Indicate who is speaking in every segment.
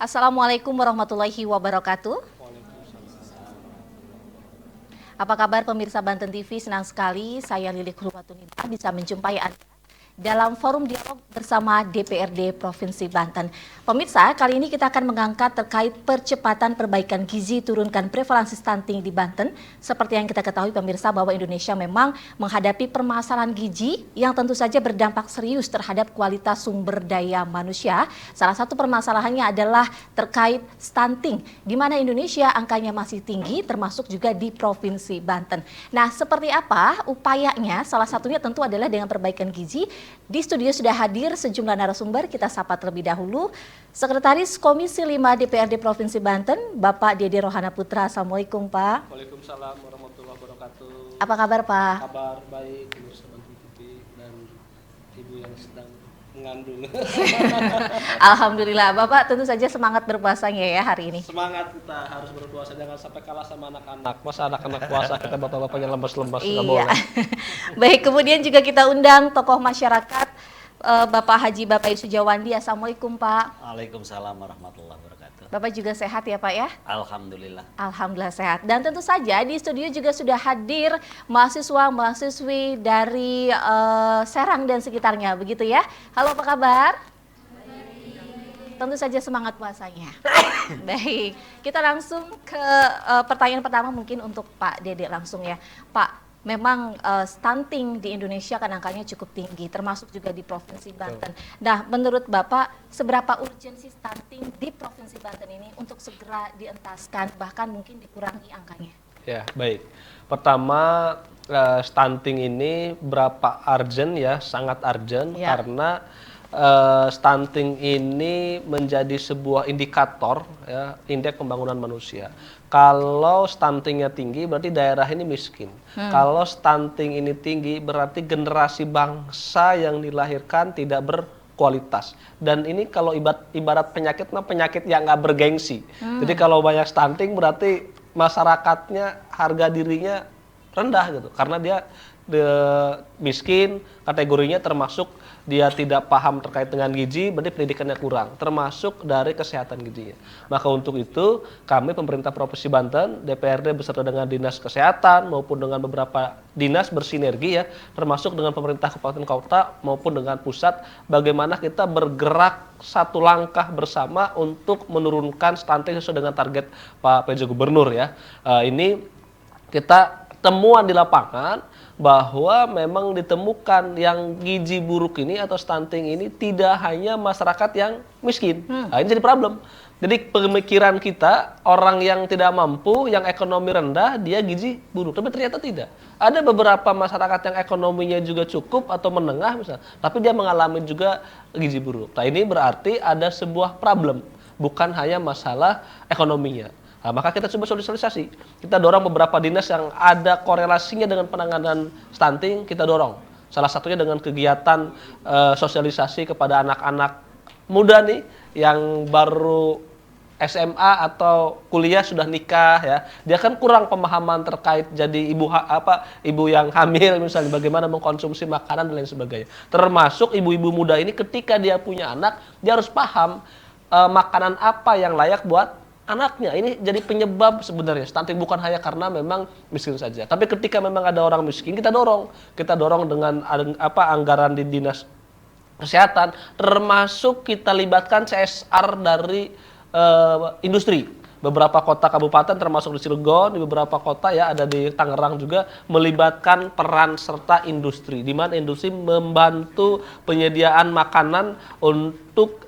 Speaker 1: Assalamualaikum warahmatullahi wabarakatuh. Apa kabar pemirsa Banten TV? Senang sekali saya Lilik Hurwatunita bisa menjumpai Anda dalam forum dialog bersama DPRD Provinsi Banten. Pemirsa, kali ini kita akan mengangkat terkait percepatan perbaikan gizi turunkan prevalensi stunting di Banten. Seperti yang kita ketahui pemirsa bahwa Indonesia memang menghadapi permasalahan gizi yang tentu saja berdampak serius terhadap kualitas sumber daya manusia. Salah satu permasalahannya adalah terkait stunting, di mana Indonesia angkanya masih tinggi termasuk juga di Provinsi Banten. Nah, seperti apa upayanya? Salah satunya tentu adalah dengan perbaikan gizi. Di studio sudah hadir sejumlah narasumber, kita sapa terlebih dahulu. Sekretaris Komisi 5 DPRD Provinsi Banten, Bapak Dede Rohana Putra. Assalamualaikum Pak.
Speaker 2: Waalaikumsalam warahmatullahi wabarakatuh.
Speaker 1: Apa kabar Pak?
Speaker 2: Kabar baik, pemirsa Banten TV dan ibu yang sedang mengandung.
Speaker 1: Alhamdulillah, Bapak tentu saja semangat berpuasanya ya hari ini.
Speaker 2: Semangat, kita harus berpuasa, jangan sampai kalah sama anak-anak. Masa anak-anak puasa kita bapak-bapaknya lemes-lemes, nggak
Speaker 1: Iya.
Speaker 2: boleh.
Speaker 1: Baik, kemudian juga kita undang tokoh masyarakat, Bapak Haji Bapak Sujawandi. Assalamualaikum Pak.
Speaker 3: Waalaikumsalam warahmatullahi wabarakatuh.
Speaker 1: Bapak juga sehat ya Pak ya?
Speaker 3: Alhamdulillah.
Speaker 1: Alhamdulillah sehat. Dan tentu saja di studio juga sudah hadir mahasiswa-mahasiswi dari Serang dan sekitarnya, begitu ya. Halo, apa kabar? Tentu saja semangat puasanya. Baik, kita langsung ke pertanyaan pertama mungkin untuk Pak Dede langsung ya. Pak, memang stunting di Indonesia kan angkanya cukup tinggi, termasuk juga di Provinsi Banten. Nah, menurut Bapak, seberapa urgensi stunting di Provinsi Banten ini untuk segera dientaskan, bahkan mungkin dikurangi angkanya?
Speaker 2: Ya, baik. Pertama, stunting ini berapa urgent ya, sangat urgent
Speaker 1: Ya.
Speaker 2: karena stunting ini menjadi sebuah indikator ya, indeks pembangunan manusia. Kalau stuntingnya tinggi berarti daerah ini miskin. Kalau stunting ini tinggi berarti generasi bangsa yang dilahirkan tidak berkualitas. Dan ini kalau ibarat penyakit, penyakit yang nggak bergengsi. Jadi kalau banyak stunting berarti masyarakatnya harga dirinya rendah gitu, karena dia miskin, kategorinya termasuk dia tidak paham terkait dengan gizi, berarti pendidikannya kurang, termasuk dari kesehatan gizinya. Maka untuk itu kami pemerintah Provinsi Banten, DPRD beserta dengan Dinas Kesehatan maupun dengan beberapa dinas bersinergi ya, termasuk dengan pemerintah kabupaten kota maupun dengan pusat, bagaimana kita bergerak satu langkah bersama untuk menurunkan stunting sesuai dengan target Pak PJ Gubernur ya. Ini kita temuan di lapangan bahwa memang ditemukan yang gizi buruk ini atau stunting ini tidak hanya masyarakat yang miskin. Nah, ini jadi problem. Jadi pemikiran kita, orang yang tidak mampu, yang ekonomi rendah, dia gizi buruk. Tapi ternyata tidak. Ada beberapa masyarakat yang ekonominya juga cukup atau menengah misalnya, tapi dia mengalami juga gizi buruk. Nah, ini berarti ada sebuah problem, bukan hanya masalah ekonominya. Nah, maka kita coba sosialisasi. Kita dorong beberapa dinas yang ada korelasinya dengan penanganan stunting, kita dorong. Salah satunya dengan kegiatan sosialisasi kepada anak-anak muda nih yang baru SMA atau kuliah sudah nikah ya. Dia kan kurang pemahaman terkait jadi ibu yang hamil misalnya, bagaimana mengkonsumsi makanan dan lain sebagainya. Termasuk ibu-ibu muda ini ketika dia punya anak, dia harus paham makanan apa yang layak buat anaknya. Ini jadi penyebab sebenarnya stunting, bukan hanya karena memang miskin saja. Tapi ketika memang ada orang miskin, kita dorong dengan anggaran di dinas kesehatan, termasuk kita libatkan CSR dari industri. Beberapa kota kabupaten termasuk di Cilegon, di beberapa kota ya ada di Tangerang juga melibatkan peran serta industri, di mana industri membantu penyediaan makanan untuk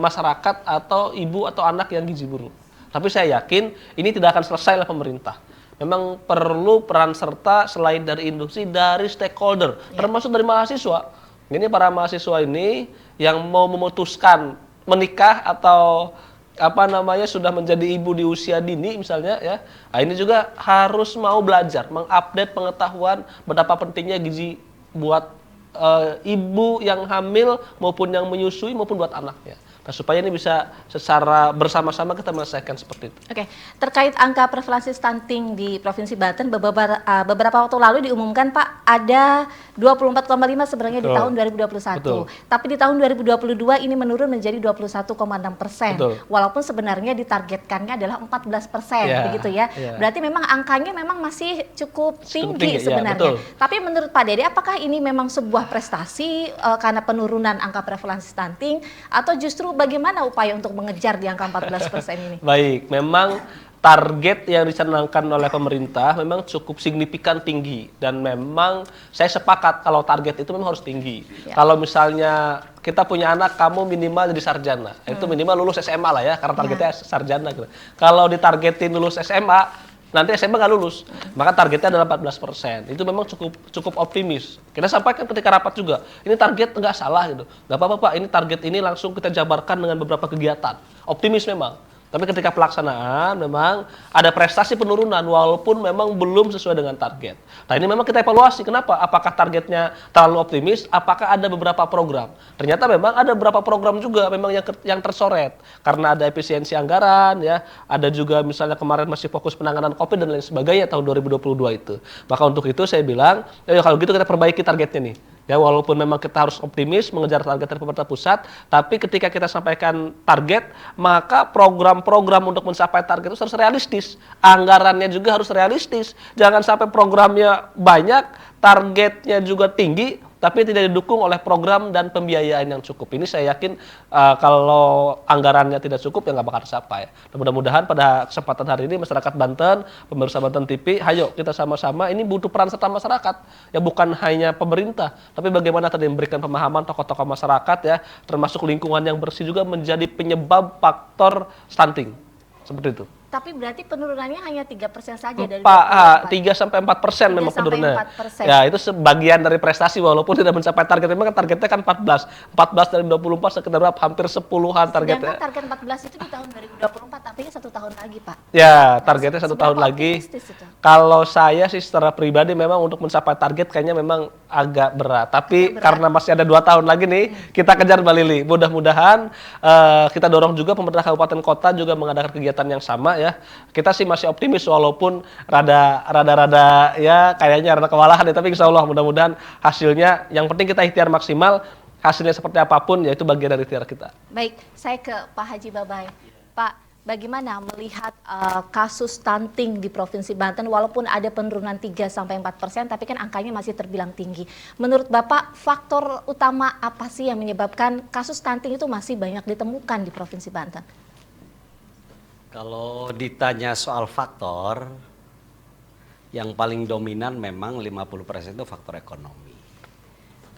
Speaker 2: masyarakat atau ibu atau anak yang gizi buruk. Tapi saya yakin ini tidak akan selesai oleh pemerintah. Memang perlu peran serta selain dari industri, dari stakeholder, termasuk dari mahasiswa. Ini para mahasiswa ini yang mau memutuskan menikah atau sudah menjadi ibu di usia dini misalnya ya. Nah, ini juga harus mau belajar, mengupdate pengetahuan betapa pentingnya gizi buat ibu yang hamil maupun yang menyusui maupun buat anaknya. Nah, supaya ini bisa secara bersama-sama kita menyelesaikan seperti itu.
Speaker 1: Oke, terkait angka prevalensi stunting di Provinsi Banten, beberapa waktu lalu diumumkan Pak, ada 24,5 sebenarnya di
Speaker 2: Betul.
Speaker 1: tahun 2021.
Speaker 2: Betul.
Speaker 1: Tapi di tahun 2022 ini menurun menjadi 21,6%.
Speaker 2: Betul.
Speaker 1: Walaupun sebenarnya ditargetkannya adalah 14%,
Speaker 2: Ya,
Speaker 1: begitu ya.
Speaker 2: ya.
Speaker 1: Berarti memang angkanya memang masih cukup tinggi
Speaker 2: tinggi, ya,
Speaker 1: sebenarnya.
Speaker 2: betul.
Speaker 1: Tapi menurut Pak Dede, apakah ini memang sebuah prestasi karena penurunan angka prevalensi stunting, atau justru bagaimana upaya untuk mengejar di angka 14% ini?
Speaker 2: Baik, memang target yang dicanangkan oleh pemerintah memang cukup signifikan tinggi, dan memang saya sepakat kalau target itu memang harus tinggi.
Speaker 1: Ya.
Speaker 2: Kalau misalnya kita punya anak, kamu minimal jadi sarjana, itu minimal lulus SMA lah ya, karena targetnya sarjana gitu. Kalau ditargetin lulus SMA, nanti SMA nggak lulus, maka targetnya adalah 14%. Itu memang cukup optimis. Kita sampaikan ketika rapat juga, ini target nggak salah gitu. Nggak apa-apa Pak, ini target ini langsung kita jabarkan dengan beberapa kegiatan. Optimis memang. Tapi ketika pelaksanaan memang ada prestasi penurunan walaupun memang belum sesuai dengan target. Nah ini memang kita evaluasi, kenapa? Apakah targetnya terlalu optimis? Apakah ada beberapa program? Ternyata memang ada beberapa program juga memang yang tersoret karena ada efisiensi anggaran ya. Ada juga misalnya kemarin masih fokus penanganan COVID dan lain sebagainya tahun 2022 itu. Maka untuk itu saya bilang, ya kalau gitu kita perbaiki targetnya nih. Ya, walaupun memang kita harus optimis mengejar target dari pemerintah pusat, tapi ketika kita sampaikan target, maka program-program untuk mencapai target itu harus realistis. Anggarannya juga harus realistis. Jangan sampai programnya banyak, targetnya juga tinggi, tapi tidak didukung oleh program dan pembiayaan yang cukup. Ini saya yakin kalau anggarannya tidak cukup ya nggak bakal tercapai. Mudah-mudahan pada kesempatan hari ini masyarakat Banten, pemirsa Banten TV, ayo kita sama-sama, ini butuh peran serta masyarakat. Ya bukan hanya pemerintah, tapi bagaimana tadi memberikan pemahaman tokoh-tokoh masyarakat ya, termasuk lingkungan yang bersih juga menjadi penyebab faktor stunting. Seperti itu.
Speaker 1: Tapi berarti penurunannya hanya 3% saja dari
Speaker 2: 3-4%
Speaker 1: 3
Speaker 2: memang
Speaker 1: sampai
Speaker 2: penurunannya.
Speaker 1: 4%.
Speaker 2: Ya, itu sebagian dari prestasi walaupun tidak mencapai target. Memang kan targetnya kan 14. 14 dari 24 sekitar berapa? Hampir 10-an targetnya.
Speaker 1: Sedangkan target 14 itu di tahun 2024, artinya 1 tahun lagi, Pak.
Speaker 2: Ya, targetnya 1 tahun
Speaker 1: Seberapa
Speaker 2: lagi.
Speaker 1: optimistis itu?
Speaker 2: Kalau saya sih secara pribadi memang untuk mencapai target kayaknya memang agak berat. Tapi karena masih ada 2 tahun lagi nih, kita kejar Mbak Lili. Mudah-mudahan kita dorong juga pemerintah kabupaten kota juga mengadakan kegiatan yang sama ya. Kita sih masih optimis walaupun rada ya kayaknya rada kewalahan ya, tapi insya Allah mudah-mudahan hasilnya, yang penting kita ikhtiar maksimal, hasilnya seperti apapun yaitu bagian dari ikhtiar kita.
Speaker 1: Baik, saya ke Pak Haji Babai. Pak, bagaimana melihat kasus stunting di Provinsi Banten walaupun ada penurunan 3-4%, tapi kan angkanya masih terbilang tinggi. Menurut Bapak, faktor utama apa sih yang menyebabkan kasus stunting itu masih banyak ditemukan di Provinsi Banten?
Speaker 3: Kalau ditanya soal faktor, yang paling dominan memang 50% itu faktor ekonomi.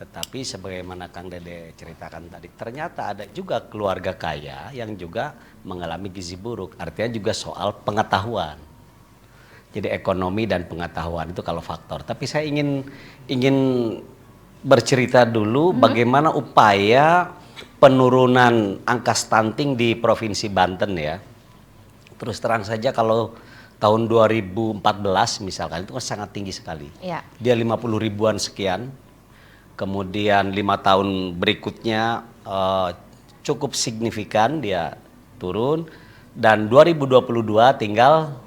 Speaker 3: Tetapi sebagaimana Kang Dede ceritakan tadi, ternyata ada juga keluarga kaya yang juga mengalami gizi buruk. Artinya juga soal pengetahuan. Jadi ekonomi dan pengetahuan itu kalau faktor. Tapi saya ingin bercerita dulu bagaimana upaya penurunan angka stunting di Provinsi Banten ya. Terus terang saja kalau tahun 2014 misalkan itu kan sangat tinggi sekali.
Speaker 1: Ya.
Speaker 3: Dia 50 ribuan sekian. Kemudian 5 tahun berikutnya cukup signifikan dia turun, dan 2022 tinggal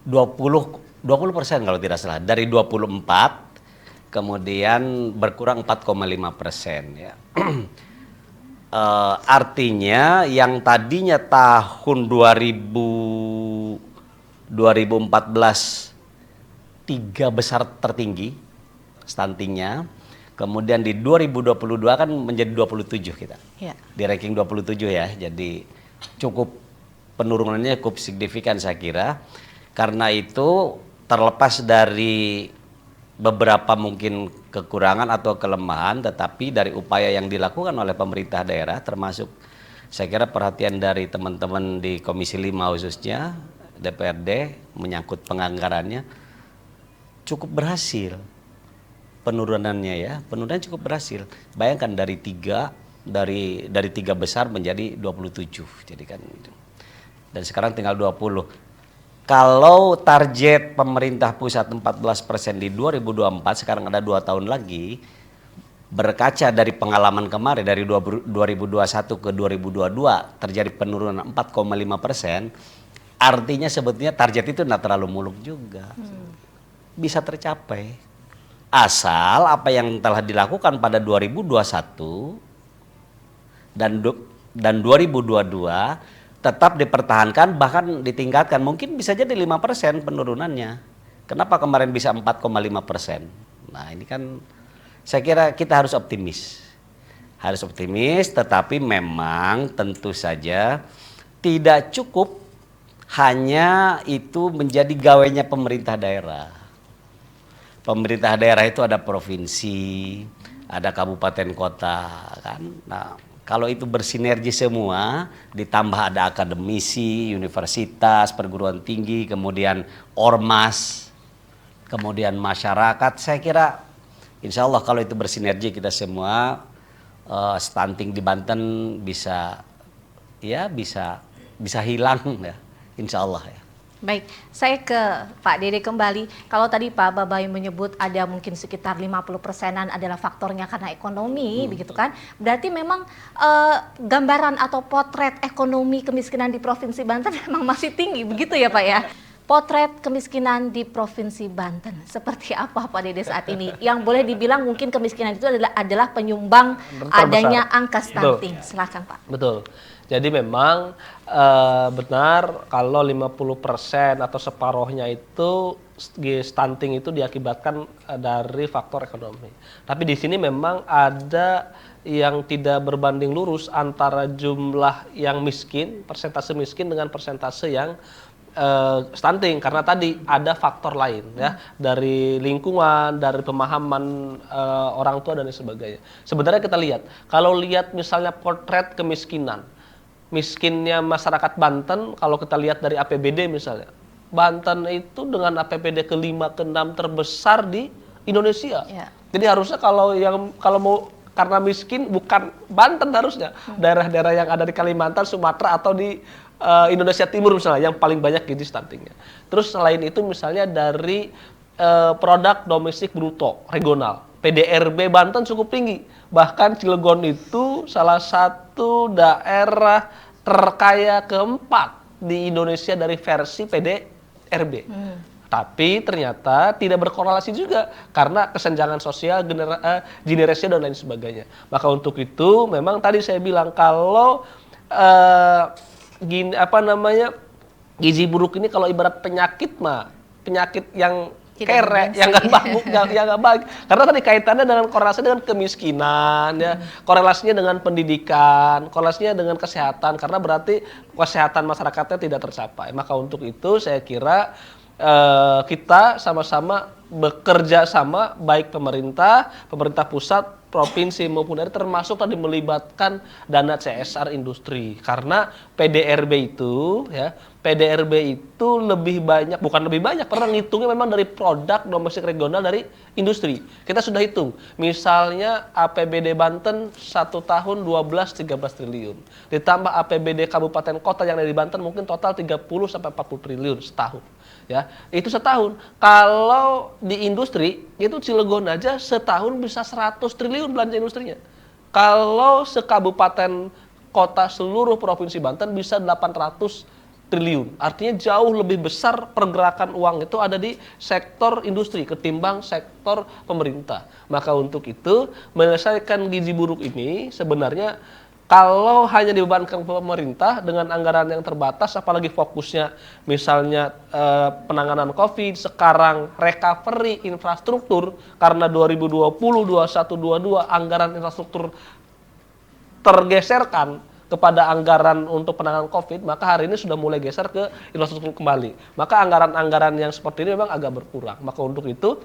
Speaker 3: 20% kalau tidak salah, dari 24 kemudian berkurang 4,5% ya. Artinya yang tadinya tahun 2014 3 besar tertinggi stuntingnya, kemudian di 2022 kan menjadi 27 kita.
Speaker 1: Ya.
Speaker 3: Di ranking 27 ya. Jadi cukup penurunannya cukup signifikan saya kira. Karena itu terlepas dari beberapa mungkin kekurangan atau kelemahan, tetapi dari upaya yang dilakukan oleh pemerintah daerah, termasuk saya kira perhatian dari teman-teman di Komisi 5 khususnya DPRD menyangkut penganggarannya, cukup berhasil penurunannya ya. Penurunan cukup berhasil. Bayangkan dari 3 besar menjadi 27. Jadi kan, dan sekarang tinggal 20. Kalau target pemerintah pusat 14% di 2024, sekarang ada 2 tahun lagi, berkaca dari pengalaman kemarin dari 2021 ke 2022 terjadi penurunan 4,5%, artinya sebetulnya target itu tidak terlalu muluk juga. Bisa tercapai. Asal apa yang telah dilakukan pada 2021 dan 2022 tetap dipertahankan bahkan ditingkatkan. Mungkin bisa jadi 5% penurunannya. Kenapa kemarin bisa 4,5%? Nah, ini kan saya kira kita harus optimis. Harus optimis, tetapi memang tentu saja tidak cukup hanya itu menjadi gawainya pemerintah daerah. Pemerintah daerah itu ada provinsi, ada kabupaten kota kan. Nah, kalau itu bersinergi semua, ditambah ada akademisi, universitas, perguruan tinggi, kemudian ormas, kemudian masyarakat, saya kira insya Allah kalau itu bersinergi kita semua, stunting di Banten bisa hilang ya, insya Allah ya.
Speaker 1: Baik, saya ke Pak Dede kembali. Kalau tadi Pak Babai menyebut ada mungkin sekitar 50%-an adalah faktornya karena ekonomi, begitu kan? Berarti memang gambaran atau potret ekonomi kemiskinan di Provinsi Banten memang masih tinggi, begitu ya Pak ya? Potret kemiskinan di Provinsi Banten seperti apa Pak Dede saat ini? Yang boleh dibilang mungkin kemiskinan itu adalah penyumbang adanya angka stunting. Silakan Pak.
Speaker 2: Betul. Jadi memang benar kalau 50% atau separohnya itu stunting itu diakibatkan dari faktor ekonomi. Tapi di sini memang ada yang tidak berbanding lurus antara jumlah yang miskin, persentase miskin dengan persentase yang stunting, karena tadi ada faktor lain ya, dari lingkungan, dari pemahaman orang tua dan sebagainya. Sebenarnya kita lihat, kalau lihat misalnya potret kemiskinan, miskinnya masyarakat Banten, kalau kita lihat dari APBD misalnya, Banten itu dengan APBD ke-5 ke-6 terbesar di Indonesia. Ya. Jadi harusnya kalau mau karena miskin bukan Banten harusnya, daerah-daerah yang ada di Kalimantan, Sumatera atau di Indonesia Timur misalnya yang paling banyak gizi stuntingnya. Terus selain itu misalnya dari produk domestik bruto regional, PDRB Banten cukup tinggi. Bahkan Cilegon itu salah satu daerah terkaya keempat di Indonesia dari versi PDRB. Tapi ternyata tidak berkorelasi juga karena kesenjangan sosial, generasi dan lain sebagainya. Maka untuk itu memang tadi saya bilang kalau gizi buruk ini kalau ibarat penyakit yang kere, yang nggak bagus, yang nggak baik. Karena tadi kaitannya dengan korelasi dengan kemiskinan, ya, korelasinya dengan pendidikan, korelasinya dengan kesehatan. Karena berarti kesehatan masyarakatnya tidak tercapai. Maka untuk itu saya kira kita sama-sama bekerja sama, baik pemerintah pusat, provinsi maupun daerah, termasuk tadi melibatkan dana CSR industri, karena PDRB itu lebih banyak, bukan lebih banyak, karena ngitungnya memang dari produk domestik regional dari industri. Kita sudah hitung, misalnya APBD Banten 1 tahun 12-13 triliun, ditambah APBD kabupaten kota yang ada di Banten mungkin total 30-40 triliun setahun. Ya, itu setahun. Kalau di industri itu Cilegon aja setahun bisa 100 triliun belanja industrinya. Kalau sekabupaten kota seluruh provinsi Banten bisa 800 triliun. Artinya jauh lebih besar pergerakan uang itu ada di sektor industri ketimbang sektor pemerintah. Maka untuk itu menyelesaikan gizi buruk ini sebenarnya kalau hanya dibebankan ke pemerintah dengan anggaran yang terbatas, apalagi fokusnya misalnya penanganan COVID, sekarang recovery infrastruktur, karena 2020, 2021, 2022 anggaran infrastruktur tergeserkan kepada anggaran untuk penanganan COVID, maka hari ini sudah mulai geser ke infrastruktur kembali. Maka anggaran-anggaran yang seperti ini memang agak berkurang. Maka untuk itu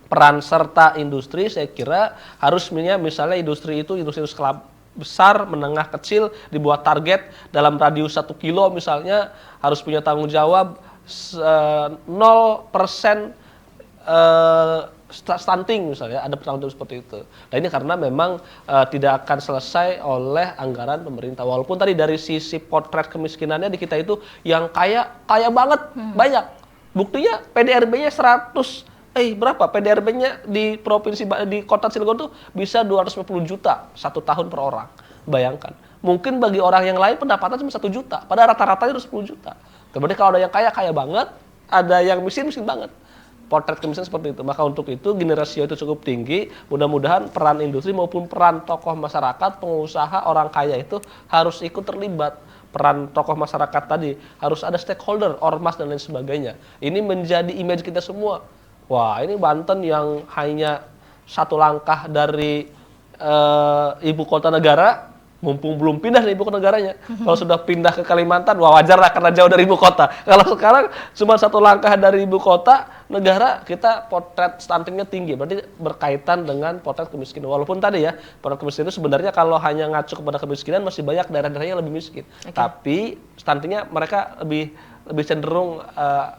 Speaker 2: peran serta industri saya kira harusnya misalnya industri skala besar, menengah, kecil dibuat target dalam radius 1 kilo misalnya harus punya tanggung jawab 0% stunting misalnya, ada pertanggung jawab seperti itu. Nah ini karena memang tidak akan selesai oleh anggaran pemerintah. Walaupun tadi dari sisi potret kemiskinannya di kita itu yang kaya banget, banyak. Buktinya PDRB-nya 100 berapa PDRB-nya di di kota Cilegon tuh bisa 250 juta 1 tahun per orang. Bayangkan. Mungkin bagi orang yang lain pendapatan cuma 1 juta, padahal rata-ratanya udah 10 juta. Kemudian kalau ada yang kaya banget, ada yang miskin banget. Potret kemiskinan seperti itu. Maka untuk itu generasi itu cukup tinggi. Mudah-mudahan peran industri maupun peran tokoh masyarakat, pengusaha, orang kaya itu harus ikut terlibat. Peran tokoh masyarakat tadi harus ada stakeholder, ormas dan lain sebagainya. Ini menjadi image kita semua. Wah, ini Banten yang hanya 1 langkah dari ibu kota negara, mumpung belum pindah dari ibu kota negaranya. Kalau sudah pindah ke Kalimantan, wah wajar lah karena jauh dari ibu kota. Kalau sekarang cuma 1 langkah dari ibu kota negara, kita potret stuntingnya tinggi. Berarti berkaitan dengan potret kemiskinan. Walaupun tadi ya, potret kemiskinan itu sebenarnya kalau hanya ngacu kepada kemiskinan masih banyak daerah-daerah yang lebih miskin. Okay. Tapi stuntingnya mereka lebih cenderung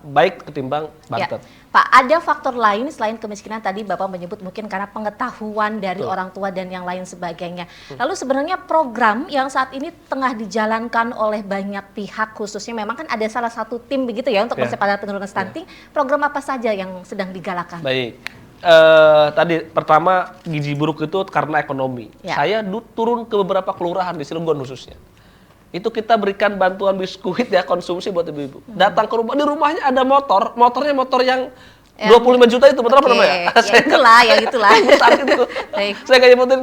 Speaker 2: baik ketimbang Banten.
Speaker 1: Ya. Pak, ada faktor lain selain kemiskinan tadi Bapak menyebut mungkin karena pengetahuan dari orang tua dan yang lain sebagainya. Lalu sebenarnya program yang saat ini tengah dijalankan oleh banyak pihak, khususnya memang kan ada salah satu tim begitu ya untuk percepatan penurunan stunting. Program apa saja yang sedang digalakan?
Speaker 2: Baik. Tadi pertama gizi buruk itu karena ekonomi. Saya turun ke beberapa kelurahan di Cilegon khususnya. Itu kita berikan bantuan biskuit ya konsumsi buat ibu-ibu. Datang ke rumah, di rumahnya ada motornya motor yang 25 juta itu, betul apa namanya?
Speaker 1: Ya itulah.
Speaker 2: Saya nggak nyebutin.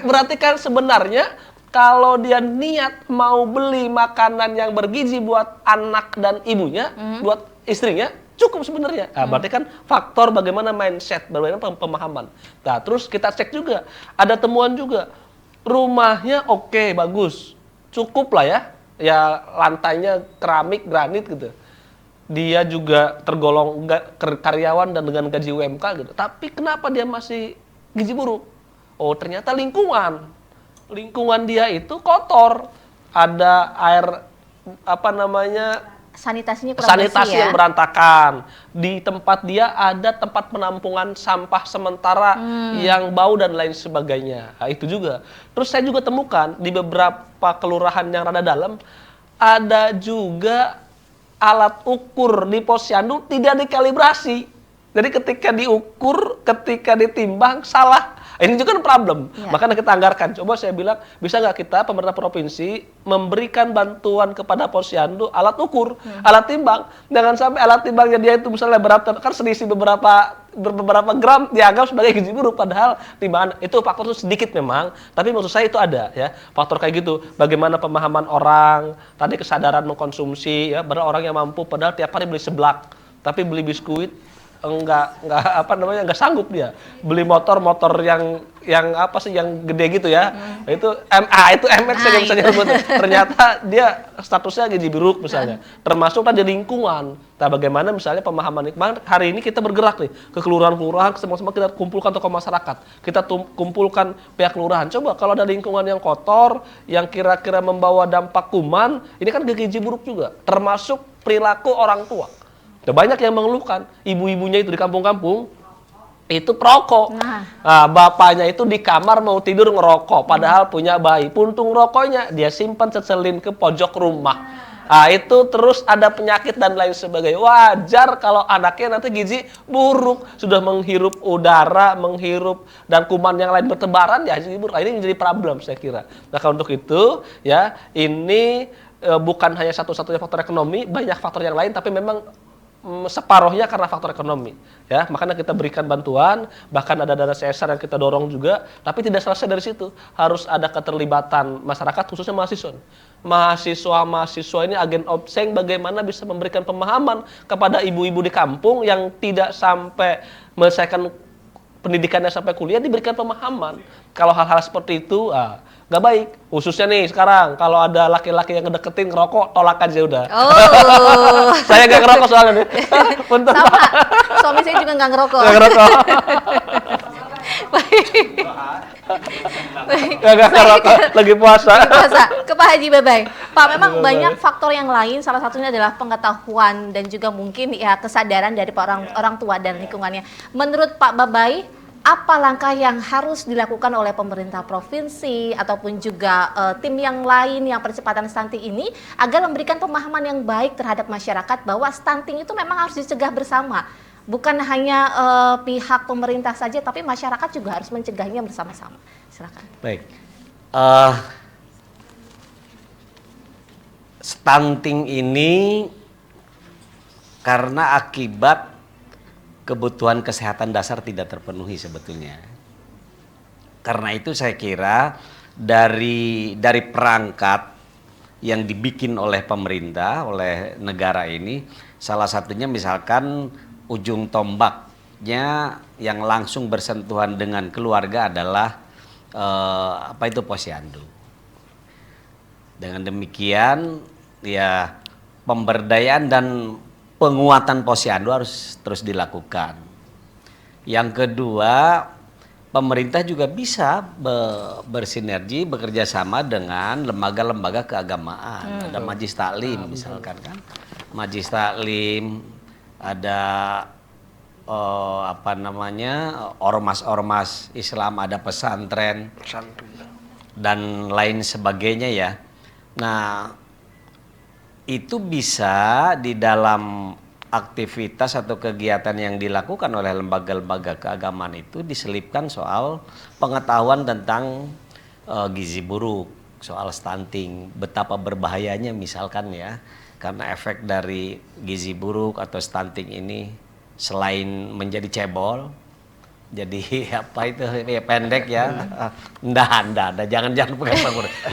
Speaker 2: Berarti kan sebenarnya kalau dia niat mau beli makanan yang bergizi buat anak dan ibunya, buat istrinya, cukup sebenarnya. Nah, berarti kan faktor bagaimana mindset, bagaimana pemahaman. Nah, terus kita cek juga, ada temuan juga, rumahnya oke, bagus. Cukup lah ya lantainya keramik, granit gitu. Dia juga tergolong karyawan dan dengan gaji UMK gitu. Tapi kenapa dia masih gizi buruk? Oh, ternyata lingkungan dia itu kotor. Ada air
Speaker 1: sanitasinya kurang
Speaker 2: sanitasi yang berantakan. Di tempat dia ada tempat penampungan sampah sementara yang bau dan lain sebagainya. Nah, itu juga. Terus saya juga temukan di beberapa kelurahan yang rada dalam ada juga alat ukur di posyandu tidak dikalibrasi. Jadi ketika diukur, ketika ditimbang salah. Ini juga kan problem. Makanya kita anggarkan. Coba saya bilang, bisa nggak kita pemerintah provinsi memberikan bantuan kepada posyandu alat ukur, alat timbang. Jangan sampai alat timbangnya dia itu misalnya berat, kan selisih beberapa gram dianggap sebagai gizi buruk. Padahal timbangan itu faktor itu sedikit memang. Tapi maksud saya itu ada ya faktor kayak gitu. Bagaimana pemahaman orang, tadi kesadaran mengkonsumsi ya. Benar orang yang mampu padahal tiap hari beli seblak, tapi beli biskuit enggak sanggup dia beli motor yang gede gitu ya. Itu MX saya bisa nyebut. Ternyata dia statusnya gizi buruk misalnya. Termasuk tadi lingkungan. Nah, bagaimana misalnya pemahaman hari ini kita bergerak nih ke kelurahan-kelurahan, semua kita kumpulkan tokoh masyarakat. Kita kumpulkan pihak kelurahan. Coba kalau ada lingkungan yang kotor, yang kira-kira membawa dampak kuman, ini kan gizi buruk juga. Termasuk perilaku orang tua. Banyak yang mengeluhkan, ibu-ibunya itu di kampung-kampung itu perokok. Nah, bapaknya itu di kamar mau tidur ngerokok, padahal punya bayi. Puntung rokoknya dia simpan seselin ke pojok rumah. Nah, itu terus ada penyakit dan lain sebagainya. Wajar kalau anaknya nanti gizi buruk, sudah menghirup udara, menghirup dan kuman yang lain bertebaran, ya gizi buruk. Nah, ini menjadi problem saya kira. Nah, untuk itu ya ini bukan hanya satu-satunya faktor ekonomi, banyak faktor yang lain, tapi memang separuhnya karena faktor ekonomi ya, makanya kita berikan bantuan, bahkan ada dana CSR yang kita dorong juga, tapi tidak selesai dari situ, harus ada keterlibatan masyarakat khususnya mahasiswa ini agen of change, bagaimana bisa memberikan pemahaman kepada ibu-ibu di kampung yang tidak sampai menyelesaikan pendidikannya sampai kuliah, diberikan pemahaman kalau hal-hal seperti itu nggak baik. Khususnya nih sekarang kalau ada laki-laki yang ngedeketin ngerokok, tolak aja udah. Saya nggak ngerokok soalnya nih.
Speaker 1: Sama, suami saya juga nggak ngerokok.
Speaker 2: Nggak ngerokok, lagi puasa.
Speaker 1: Ke Pak Haji Babai. Pak, memang banyak faktor yang lain, salah satunya adalah pengetahuan dan juga mungkin ya kesadaran dari orang tua dan lingkungannya. Menurut Pak Babai, apa langkah yang harus dilakukan oleh pemerintah provinsi ataupun juga tim yang lain yang percepatan stunting ini agar memberikan pemahaman yang baik terhadap masyarakat bahwa stunting itu memang harus dicegah bersama? bukan hanya pihak pemerintah saja, tapi masyarakat juga harus mencegahnya bersama-sama. Silakan.
Speaker 3: Baik. Stunting ini karena akibat kebutuhan kesehatan dasar tidak terpenuhi sebetulnya. Karena itu saya kira dari perangkat yang dibikin oleh pemerintah, oleh negara ini, salah satunya misalkan ujung tombaknya yang langsung bersentuhan dengan keluarga adalah posyandu. Dengan demikian ya pemberdayaan dan penguatan posyandu harus terus dilakukan. Yang kedua, pemerintah juga bisa bersinergi, bekerja sama dengan lembaga-lembaga keagamaan. Ada Majelis Taklim misalkan kan. Majelis Taklim, ada ormas-ormas Islam, ada pesantren dan lain sebagainya ya. Nah, itu bisa di dalam aktivitas atau kegiatan yang dilakukan oleh lembaga-lembaga keagamaan itu diselipkan soal pengetahuan tentang gizi buruk, soal stunting, betapa berbahayanya misalkan ya, karena efek dari gizi buruk atau stunting ini selain menjadi cebol, jadi pendek ya, jangan pegang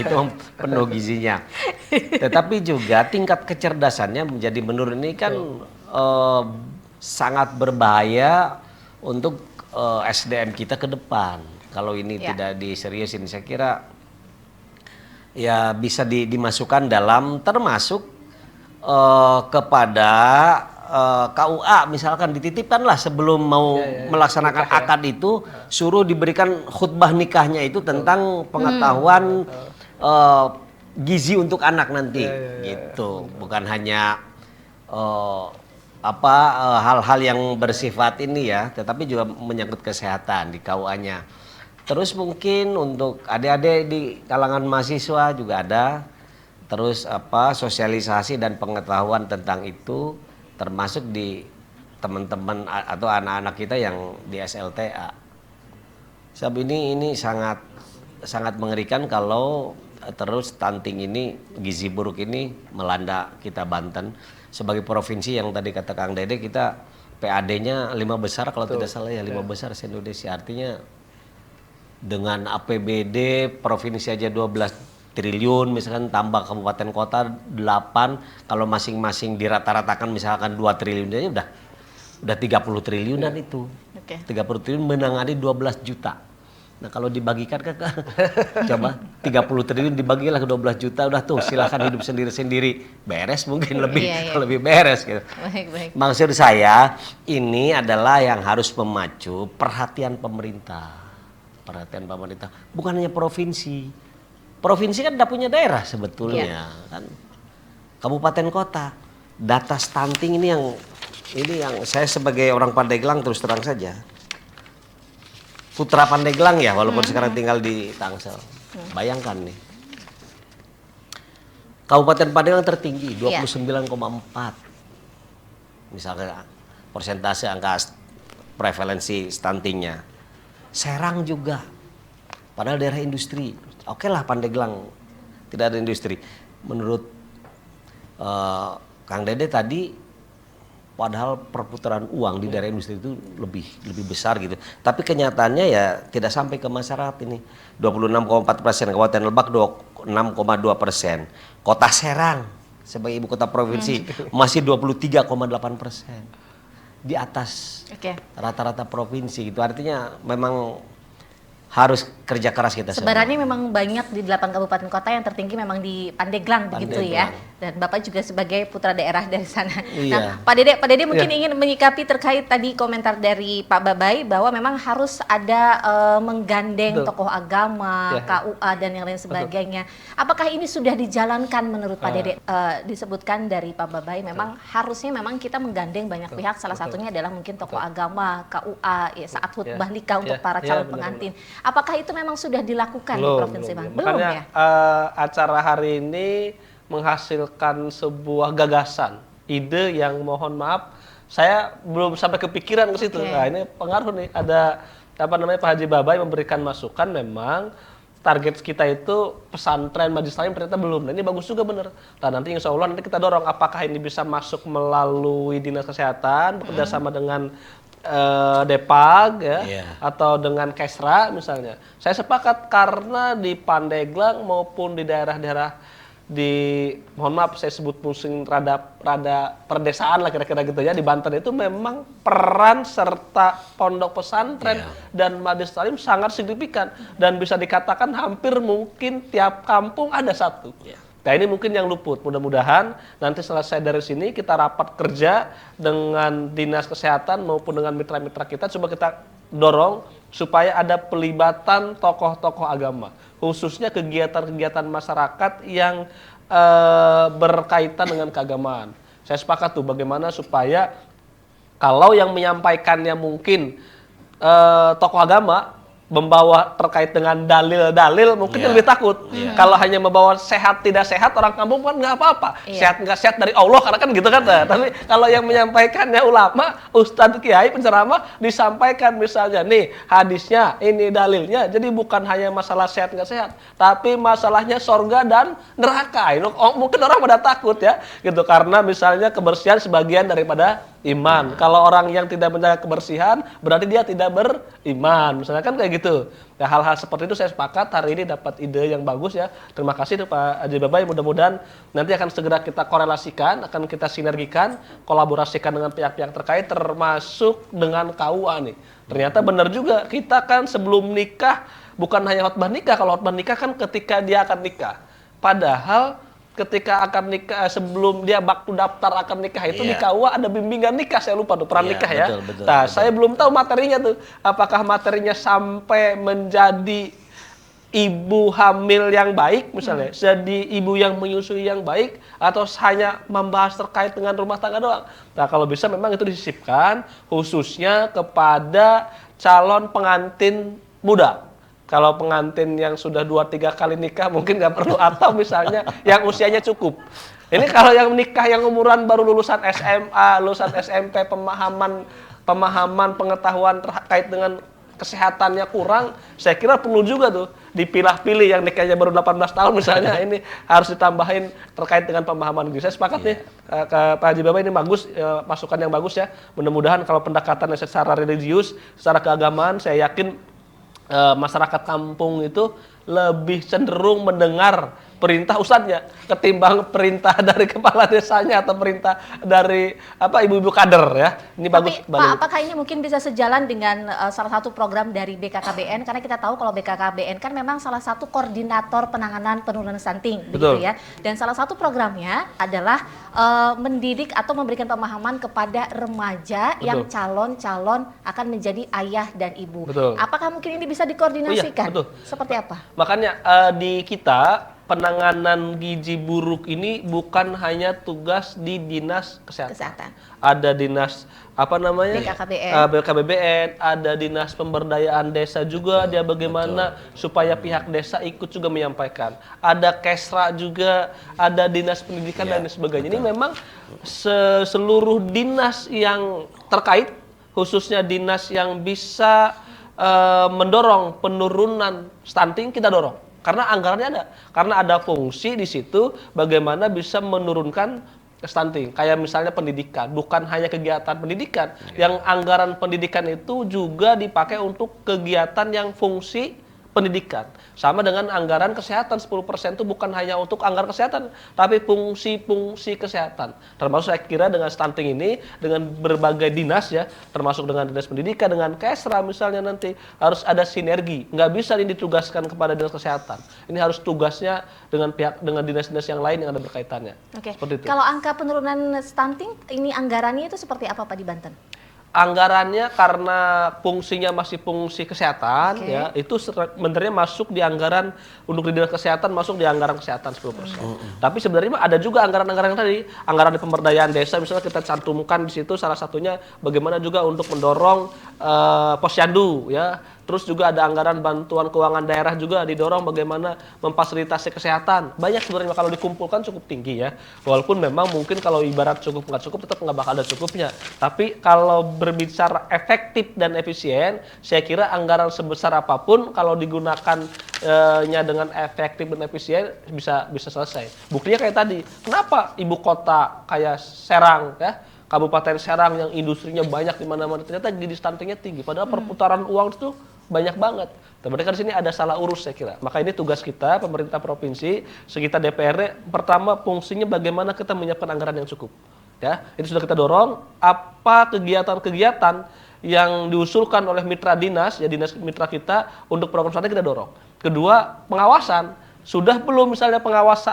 Speaker 3: itu penuh gizinya. Tetapi juga tingkat kecerdasannya menjadi menurun. Ini kan sangat berbahaya untuk SDM kita ke depan. Kalau ini tidak diseriusin, saya kira ya bisa dimasukkan dalam termasuk kepada KUA misalkan dititipkanlah sebelum mau melaksanakan akad itu suruh diberikan khutbah nikahnya itu tentang pengetahuan gizi untuk anak nanti gitu, bukan hanya hal-hal yang bersifat ini ya, tetapi juga menyangkut kesehatan di KUA-nya. Terus mungkin untuk adik-adik di kalangan mahasiswa juga ada terus sosialisasi dan pengetahuan tentang itu, termasuk di teman-teman atau anak-anak kita yang di SLTA. Sebab ini sangat mengerikan kalau terus stunting ini, gizi buruk ini melanda kita Banten. Sebagai provinsi yang tadi kata Kang Dede, kita PAD-nya 5 besar kalau tidak salah ya, 5 besar se-Indonesia. Artinya dengan APBD provinsi aja 12 triliun, misalkan tambah kabupaten kota 8, kalau masing-masing dirata-ratakan misalkan 2 triliun aja udah 30 triliunan itu. 30 triliun menangani 12 juta. Nah kalau dibagikan coba 30 triliun dibagilah ke 12 juta, udah tuh silakan hidup sendiri-sendiri. Beres mungkin lebih beres gitu.
Speaker 1: Baik.
Speaker 3: Maksud saya ini adalah yang harus memacu perhatian pemerintah. Bukan hanya provinsi. Provinsi kan tidak punya daerah sebetulnya kan. Kabupaten kota. Data stunting ini yang saya sebagai orang Pandeglang terus terang saja. Putra Pandeglang ya, walaupun sekarang tinggal di Tangsel. Bayangkan nih. Kabupaten Pandeglang tertinggi 29,4. Misalnya persentase angka prevalensi stuntingnya. Serang juga. Padahal daerah industri. Oke lah Pandeglang tidak ada industri. Menurut Kang Dede tadi, padahal perputaran uang di daerah industri itu lebih besar gitu. Tapi kenyataannya ya tidak sampai ke masyarakat ini. 26,4%, Kabupaten Lebak 26,2%. Kota Serang sebagai ibu kota provinsi masih 23,8%. Di atas rata-rata provinsi gitu. Artinya memang harus kerja keras kita
Speaker 1: sebenarnya
Speaker 3: semua.
Speaker 1: Memang banyak di 8 kabupaten kota, yang tertinggi memang di Pandeglang begitu ya. Dan Bapak juga sebagai putra daerah dari sana. Nah, Pak Dede mungkin ingin menyikapi terkait tadi komentar dari Pak Babai bahwa memang harus ada menggandeng tokoh agama, KUA dan yang lain sebagainya. Apakah ini sudah dijalankan menurut Pak Dede? Disebutkan dari Pak Babai memang harusnya memang kita menggandeng banyak pihak, salah satunya adalah mungkin tokoh agama, KUA saat khutbah nikah untuk para calon pengantin. Apakah itu memang sudah dilakukan di Provinsi Banten? Belum
Speaker 2: Makanya,
Speaker 1: ya?
Speaker 2: Acara hari ini menghasilkan sebuah gagasan, ide yang mohon maaf saya belum sampai kepikiran ke situ. Nah, ini pengaruh nih, ada apa namanya Pak Haji Babai memberikan masukan, memang target kita itu pesantren majelis taklim ternyata belum. Nah, ini bagus juga bener. Nah, nanti insya Allah nanti kita dorong apakah ini bisa masuk melalui dinas kesehatan bekerja sama dengan Depag ya, atau dengan Kesra misalnya. Saya sepakat karena di Pandeglang maupun di daerah-daerah mohon maaf saya sebut pusing rada perdesaan lah kira-kira gitu ya, di Banten itu memang peran serta pondok pesantren dan majelis taklim sangat signifikan dan bisa dikatakan hampir mungkin tiap kampung ada satu. Nah, ini mungkin yang luput. Mudah-mudahan nanti selesai dari sini kita rapat kerja dengan dinas kesehatan maupun dengan mitra-mitra kita, coba kita dorong supaya ada pelibatan tokoh-tokoh agama, khususnya kegiatan-kegiatan masyarakat yang berkaitan dengan keagamaan. Saya sepakat tuh bagaimana supaya kalau yang menyampaikannya mungkin tokoh agama membawa terkait dengan dalil-dalil mungkin lebih takut. Kalau hanya membawa sehat tidak sehat, orang kampung kan nggak apa-apa. Sehat nggak sehat dari Allah karena kan gitu kan. Tapi kalau yang menyampaikannya ulama, ustadz, kiai, penceramah disampaikan misalnya nih hadisnya, ini dalilnya. Jadi bukan hanya masalah sehat nggak sehat, tapi masalahnya sorga dan neraka. Mungkin orang pada takut ya, gitu karena misalnya kebersihan sebagian daripada iman. Kalau orang yang tidak menjaga kebersihan berarti dia tidak beriman. Misalnya kan kayak gitu. Nah, hal-hal seperti itu saya sepakat hari ini dapat ide yang bagus ya. Terima kasih tuh Pak Haji Babai. Mudah-mudahan nanti akan segera kita korelasikan, akan kita sinergikan, kolaborasikan dengan pihak-pihak terkait termasuk dengan KUA nih. Ternyata benar juga, kita kan sebelum nikah bukan hanya khotbah nikah. Kalau khotbah nikah kan ketika dia akan nikah. Padahal ketika akan nikah, sebelum dia waktu daftar akan nikah itu di KUA ada bimbingan nikah, saya lupa tuh peran nikah ya.
Speaker 3: Betul.
Speaker 2: Saya belum tahu materinya tuh, apakah materinya sampai menjadi ibu hamil yang baik misalnya, jadi ibu yang menyusui yang baik, atau hanya membahas terkait dengan rumah tangga doang. Nah, kalau bisa memang itu disisipkan khususnya kepada calon pengantin muda. Kalau pengantin yang sudah 2-3 kali nikah mungkin nggak perlu, atau misalnya yang usianya cukup. Ini kalau yang nikah yang umuran baru lulusan SMA, lulusan SMP, pemahaman pengetahuan terkait dengan kesehatannya kurang, saya kira perlu juga tuh dipilah-pilih yang nikahnya baru 18 tahun misalnya, ini harus ditambahin terkait dengan pemahaman gizi. Saya sepakat nih ke Pak Haji Babai, ini bagus, masukan yang bagus ya. Mudah-mudahan kalau pendekatannya secara religius, secara keagamaan, saya yakin masyarakat kampung itu lebih cenderung mendengar perintah ustadznya ketimbang perintah dari kepala desanya atau perintah dari ibu-ibu kader ya. Ini bagus.
Speaker 1: Tapi Pak, apakah ini mungkin bisa sejalan dengan salah satu program dari BKKBN? Karena kita tahu kalau BKKBN kan memang salah satu koordinator penanganan penurunan stunting, begitu ya. Dan salah satu programnya adalah mendidik atau memberikan pemahaman kepada remaja yang calon-calon akan menjadi ayah dan ibu. Apakah mungkin ini bisa dikoordinasikan? Seperti apa?
Speaker 2: Makanya di kita penanganan gizi buruk ini bukan hanya tugas di dinas kesehatan. Ada dinas BKKBN, ada dinas pemberdayaan desa juga, dia bagaimana supaya pihak desa ikut juga menyampaikan. Ada Kesra juga, ada dinas pendidikan dan sebagainya. Ini memang seluruh dinas yang terkait, khususnya dinas yang bisa mendorong penurunan stunting kita dorong. Karena anggarannya ada, karena ada fungsi di situ bagaimana bisa menurunkan stunting. Kayak misalnya pendidikan, bukan hanya kegiatan pendidikan, yang anggaran pendidikan itu juga dipakai untuk kegiatan yang fungsi pendidikan. Sama dengan anggaran kesehatan, 10% itu bukan hanya untuk anggaran kesehatan, tapi fungsi-fungsi kesehatan. Termasuk saya kira dengan stunting ini, dengan berbagai dinas ya, termasuk dengan dinas pendidikan, dengan Kesra misalnya nanti, harus ada sinergi. Nggak bisa ini ditugaskan kepada dinas kesehatan. Ini harus tugasnya dengan dinas-dinas yang lain yang ada berkaitannya. Seperti itu.
Speaker 1: Kalau angka penurunan stunting, ini anggarannya itu seperti apa Pak di Banten?
Speaker 2: Anggarannya karena fungsinya masih fungsi kesehatan ya, itu sebenarnya masuk di anggaran untuk di dinas kesehatan, masuk di anggaran kesehatan 10%. Tapi sebenarnya ada juga anggaran-anggaran yang tadi, anggaran di pemberdayaan desa misalnya kita cantumkan di situ, salah satunya bagaimana juga untuk mendorong posyandu ya, Terus juga ada anggaran bantuan keuangan daerah juga didorong bagaimana memfasilitasi kesehatan. Banyak sebenarnya kalau dikumpulkan cukup tinggi ya. Walaupun memang mungkin kalau ibarat cukup nggak cukup tetap nggak bakal ada cukupnya. Tapi kalau berbicara efektif dan efisien, saya kira anggaran sebesar apapun kalau digunakannya dengan efektif dan efisien bisa selesai. Buktinya kayak tadi. Kenapa ibu kota kayak Serang ya? Kabupaten Serang yang industrinya banyak di mana-mana ternyata gini stuntingnya tinggi. Padahal perputaran uang itu banyak banget. Tapi kan di sini ada salah urus saya kira. Maka ini tugas kita pemerintah provinsi, sekitar DPRD. Pertama fungsinya bagaimana kita menyiapkan anggaran yang cukup. Ya, itu sudah kita dorong. Apa kegiatan-kegiatan yang diusulkan oleh mitra dinas, ya dinas mitra kita untuk program stunting kita dorong. Kedua, pengawasan. Sudah belum misalnya pengawasan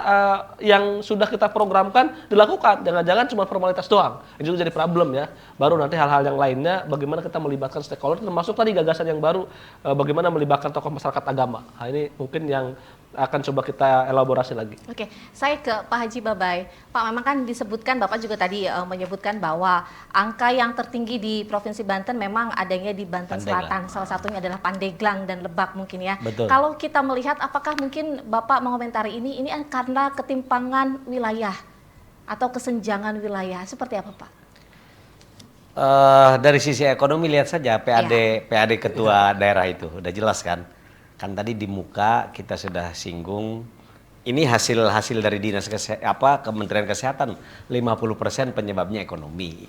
Speaker 2: yang sudah kita programkan dilakukan, jangan-jangan cuma formalitas doang. Itu jadi problem ya. Baru nanti hal-hal yang lainnya bagaimana kita melibatkan stakeholder, termasuk tadi gagasan yang baru bagaimana melibatkan tokoh masyarakat agama. Nah, ini mungkin yang akan coba kita elaborasi lagi.
Speaker 1: Oke, saya ke Pak Haji Babai. Pak, memang kan disebutkan, Bapak juga tadi menyebutkan bahwa angka yang tertinggi di Provinsi Banten memang adanya di Banten Selatan. Salah satunya adalah Pandeglang dan Lebak mungkin ya.
Speaker 3: Betul.
Speaker 1: Kalau kita melihat, apakah mungkin Bapak mengomentari ini karena ketimpangan wilayah atau kesenjangan wilayah, seperti apa Pak?
Speaker 3: Dari sisi ekonomi lihat saja PAD ketua daerah itu udah jelas kan. Kan tadi di muka kita sudah singgung, ini hasil dari Kementerian Kesehatan, 50% penyebabnya ekonomi.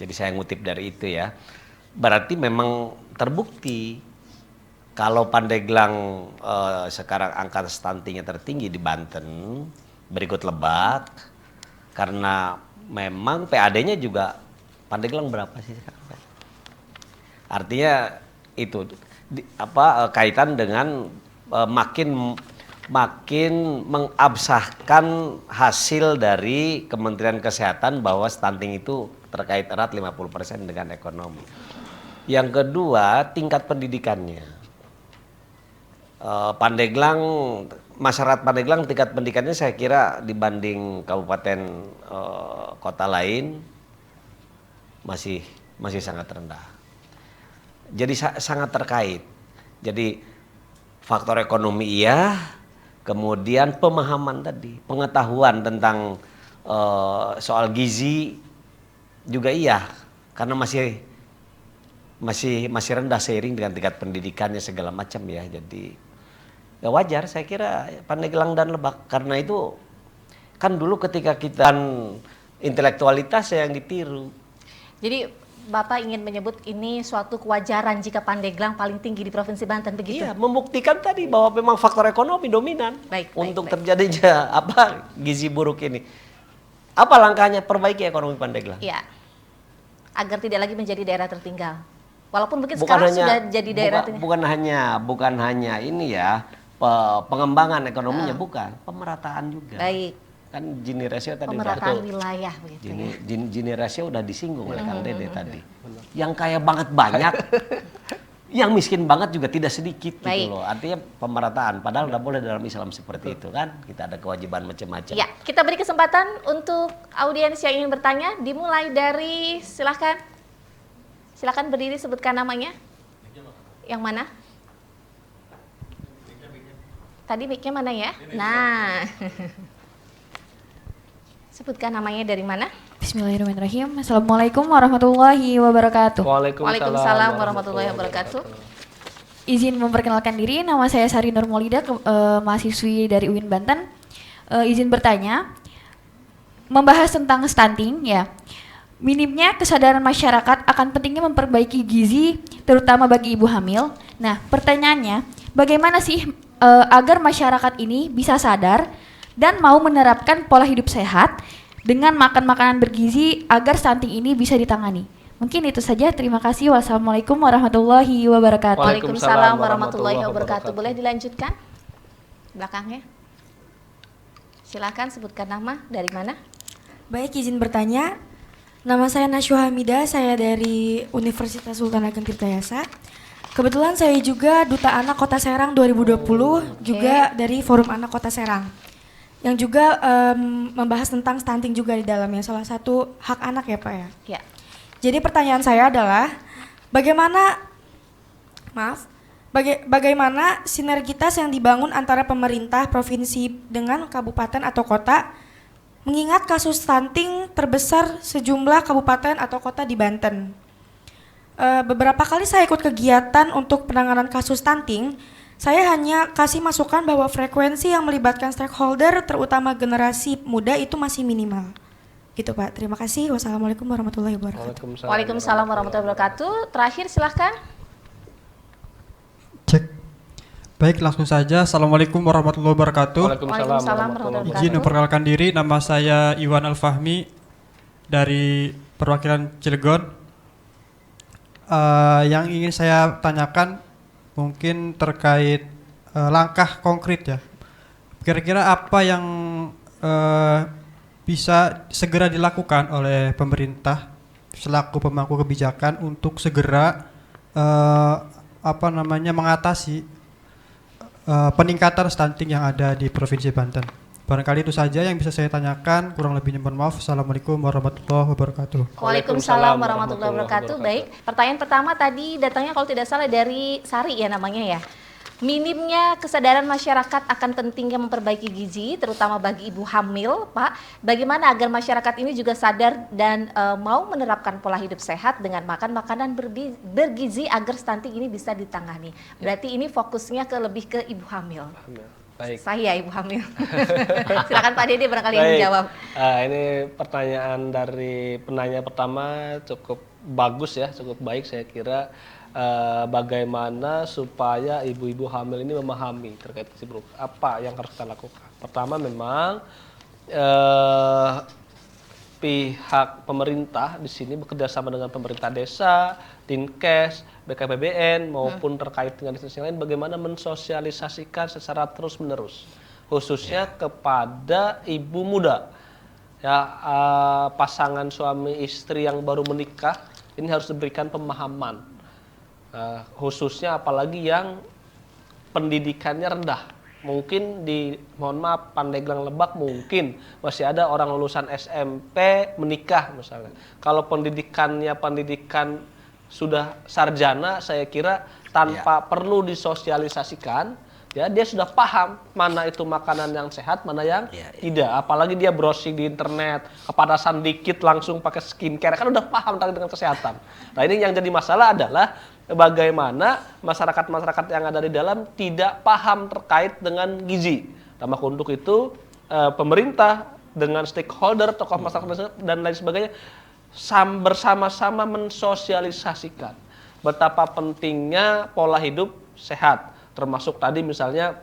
Speaker 3: Jadi saya ngutip dari itu ya. Berarti memang terbukti kalau Pandeglang sekarang angka stuntingnya tertinggi di Banten, berikut Lebak, karena memang PAD-nya juga Pandeglang berapa sih sekarang? Artinya itu kaitan dengan makin mengabsahkan hasil dari Kementerian Kesehatan bahwa stunting itu terkait erat 50% dengan ekonomi. Yang kedua, tingkat pendidikannya. Pandeglang, masyarakat Pandeglang tingkat pendidikannya saya kira dibanding kabupaten kota lain masih sangat rendah. Jadi sangat terkait. Jadi faktor ekonomi iya, kemudian pemahaman tadi, pengetahuan tentang soal gizi juga iya, karena masih rendah seiring dengan tingkat pendidikannya segala macam ya. Jadi ya wajar saya kira Pandeglang dan Lebak, karena itu kan dulu ketika kita intelektualitas yang ditiru.
Speaker 1: Jadi Bapak ingin menyebut ini suatu kewajaran jika Pandeglang paling tinggi di Provinsi Banten, begitu?
Speaker 3: Iya, membuktikan tadi bahwa memang faktor ekonomi dominan untuk terjadinya gizi buruk ini. Apa langkahnya? Perbaiki ekonomi Pandeglang.
Speaker 1: Iya, agar tidak lagi menjadi daerah tertinggal. Walaupun mungkin sekarang sudah jadi daerah tertinggal.
Speaker 3: Bukan hanya ini ya, pengembangan ekonominya, bukan, pemerataan juga.
Speaker 1: Baik.
Speaker 3: Kan Gini ratio tadi
Speaker 1: pemerataan wilayah begitu
Speaker 3: Gini ratio udah disinggung oleh Kang Dede tadi. Yang kaya banget banyak, yang miskin banget juga tidak sedikit gitu loh. Artinya pemerataan, padahal nggak boleh dalam Islam seperti itu kan. Kita ada kewajiban macam-macam.
Speaker 1: Ya, kita beri kesempatan untuk audiens yang ingin bertanya, dimulai dari silakan berdiri, sebutkan namanya. Yang mana? Tadi mic-nya mana ya? Nah. Sebutkan namanya, dari mana?
Speaker 4: Bismillahirrahmanirrahim. Assalamualaikum warahmatullahi wabarakatuh.
Speaker 1: Waalaikumsalam warahmatullahi wabarakatuh.
Speaker 4: Izin memperkenalkan diri, nama saya Sari Nur Maulida, mahasiswi dari UIN Banten. Izin bertanya, membahas tentang stunting ya. Minimnya kesadaran masyarakat akan pentingnya memperbaiki gizi, terutama bagi ibu hamil. Nah, pertanyaannya, bagaimana sih agar masyarakat ini bisa sadar dan mau menerapkan pola hidup sehat dengan makan makanan bergizi agar stunting ini bisa ditangani? Mungkin itu saja. Terima kasih. Wassalamualaikum warahmatullahi wabarakatuh.
Speaker 1: Waalaikumsalam warahmatullahi wabarakatuh. Boleh dilanjutkan belakangnya? Silakan sebutkan nama, dari mana?
Speaker 5: Baik, izin bertanya. Nama saya Nasyuha Hamida, saya dari Universitas Sultan Ageng Tirtayasa. Kebetulan saya juga Duta Anak Kota Serang 2020, juga dari Forum Anak Kota Serang. Yang juga membahas tentang stunting juga di dalamnya, salah satu hak anak ya Pak ya.
Speaker 1: Ya.
Speaker 5: Jadi pertanyaan saya adalah, bagaimana bagaimana sinergitas yang dibangun antara pemerintah provinsi dengan kabupaten atau kota, mengingat kasus stunting terbesar sejumlah kabupaten atau kota di Banten. Beberapa kali saya ikut kegiatan untuk penanganan kasus stunting, saya hanya kasih masukan bahwa frekuensi yang melibatkan stakeholder, terutama generasi muda, itu masih minimal. Gitu Pak, terima kasih. Wassalamualaikum warahmatullahi wabarakatuh.
Speaker 1: Waalaikumsalam warahmatullahi wabarakatuh. Terakhir silahkan.
Speaker 6: Cek. Baik, langsung saja. Assalamualaikum warahmatullahi wabarakatuh.
Speaker 1: Waalaikumsalam warahmatullahi wabarakatuh.
Speaker 6: Izin memperkenalkan diri, nama saya Iwan Al-Fahmi dari perwakilan Cilegon. Yang ingin saya tanyakan mungkin terkait langkah konkret ya. Kira-kira apa yang bisa segera dilakukan oleh pemerintah selaku pemangku kebijakan untuk segera mengatasi peningkatan stunting yang ada di Provinsi Banten. Barangkali itu saja yang bisa saya tanyakan, kurang lebihnya mohon maaf. Assalamualaikum warahmatullahi wabarakatuh.
Speaker 1: Waalaikumsalam warahmatullahi wabarakatuh. Baik, pertanyaan pertama tadi datangnya kalau tidak salah dari Sari ya namanya ya. Minimnya kesadaran masyarakat akan pentingnya memperbaiki gizi, terutama bagi ibu hamil, Pak. Bagaimana agar masyarakat ini juga sadar dan mau menerapkan pola hidup sehat dengan makan makanan bergizi agar stunting ini bisa ditangani. Berarti ini fokusnya lebih ke ibu hamil.
Speaker 2: Baik.
Speaker 1: Saya ibu hamil. Silakan Pak Dede barangkali yang menjawab.
Speaker 2: Ini pertanyaan dari penanya pertama cukup bagus ya, cukup baik saya kira. Bagaimana supaya ibu-ibu hamil ini memahami terkait gizi buruk, apa yang harus kita lakukan. Pertama memang pihak pemerintah di sini bekerja sama dengan pemerintah desa, Dinkes, BKPBN maupun terkait dengan instansi lain bagaimana mensosialisasikan secara terus-menerus khususnya kepada ibu muda ya, pasangan suami istri yang baru menikah ini harus diberikan pemahaman. Khususnya apalagi yang pendidikannya rendah. Mungkin di, mohon maaf, Pandeglang Lebak mungkin masih ada orang lulusan SMP menikah misalnya. Kalau pendidikan sudah sarjana, saya kira tanpa perlu disosialisasikan, ya dia sudah paham mana itu makanan yang sehat, mana yang tidak. Apalagi dia browsing di internet, kepanasan dikit langsung pakai skincare, kan udah paham dengan kesehatan. Nah ini yang jadi masalah adalah bagaimana masyarakat yang ada di dalam tidak paham terkait dengan gizi. Nah, maka untuk itu pemerintah dengan stakeholder, tokoh masyarakat dan lain sebagainya bersama-sama mensosialisasikan betapa pentingnya pola hidup sehat. Termasuk tadi misalnya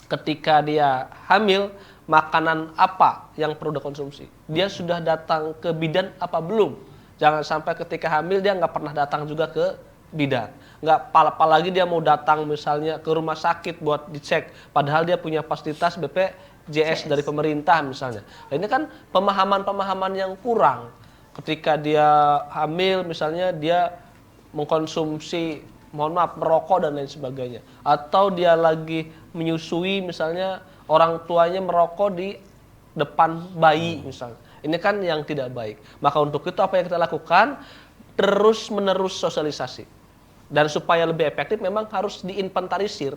Speaker 2: ketika dia hamil, makanan apa yang perlu dikonsumsi. Dia sudah datang ke bidan apa belum? Jangan sampai ketika hamil dia nggak pernah datang juga ke bidan. Nggak, apalagi dia mau datang misalnya ke rumah sakit buat dicek, padahal dia punya fasilitas BPJS dari pemerintah misalnya. Nah, ini kan pemahaman yang kurang. Ketika dia hamil misalnya dia mengkonsumsi, mohon maaf, merokok dan lain sebagainya. Atau dia lagi menyusui misalnya orang tuanya merokok di depan bayi misalnya. Ini kan yang tidak baik. Maka untuk itu apa yang kita lakukan? Terus-menerus sosialisasi. Dan supaya lebih efektif memang harus diinventarisir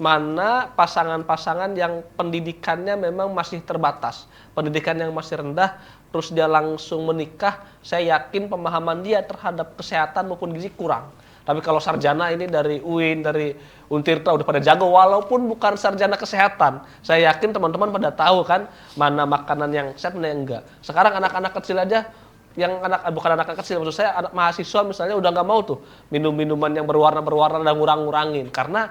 Speaker 2: mana pasangan-pasangan yang pendidikannya memang masih terbatas, pendidikan yang masih rendah, terus dia langsung menikah, saya yakin pemahaman dia terhadap kesehatan maupun gizi kurang. Tapi kalau sarjana ini dari UIN, dari Untirta udah pada jago, walaupun bukan sarjana kesehatan, saya yakin teman-teman pada tahu kan mana makanan yang sehat, mana yang enggak. Sekarang anak-anak kecil aja, yang bukan anak kecil, maksud saya anak mahasiswa misalnya udah nggak mau tuh minum-minuman yang berwarna-berwarna dan ngurang-ngurangin karena